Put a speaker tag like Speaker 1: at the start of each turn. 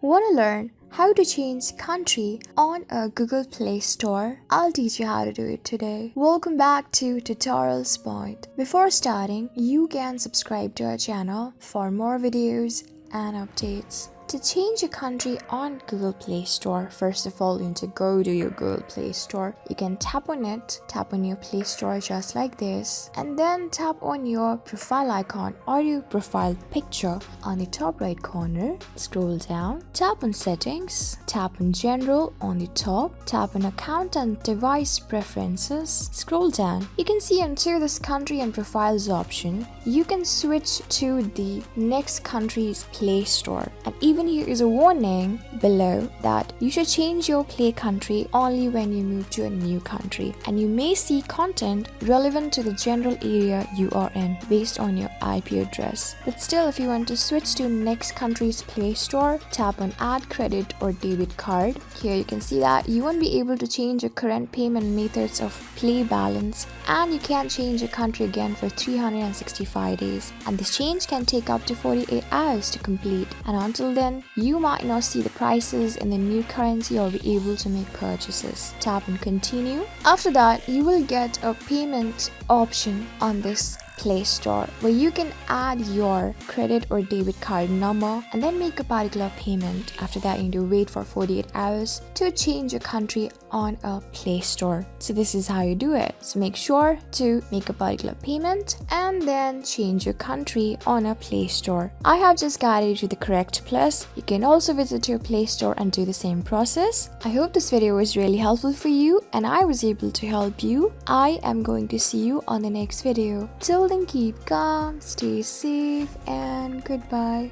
Speaker 1: Want to learn how to change country on a Google Play Store? I'll teach you how to do it today. Welcome back to Tutorials Point. Before starting, you can subscribe to our channel for more videos and updates. To change a country on Google Play Store, first of all, you need to go to your Google Play Store. You can tap on it, tap on your Play Store just like this, and then tap on your profile icon or your profile picture on the top right corner. Scroll down, tap on Settings, tap on General on the top, tap on Account and Device Preferences. Scroll down. You can see under this Country and Profiles option, you can switch to the next country's Play Store. And even here is a warning below that you should change your play country only when you move to a new country, and you may see content relevant to the general area you are in based on your IP address. But still, if you want to switch to next country's Play Store, tap on Add Credit or Debit Card. Here you can see that you won't be able to change your current payment methods of play balance, and you can't change your country again for 365 days, and this change can take up to 48 hours to complete. And until then, you might not see the prices in the new currency or be able to make purchases. Tap on Continue. After that, you will get a payment option on this Play Store where you can add your credit or debit card number and then make a particular payment. After that, you need to wait for 48 hours to change your country on a Play Store. So this is how you do it. So make sure to make a particular payment and then change your country on a Play Store. I have just guided you to the correct place. You can also visit your Play Store and do the same process. I hope this video was really helpful for you and I was able to help you. I am going to see you on the next video. Till then, keep calm, stay safe, and goodbye.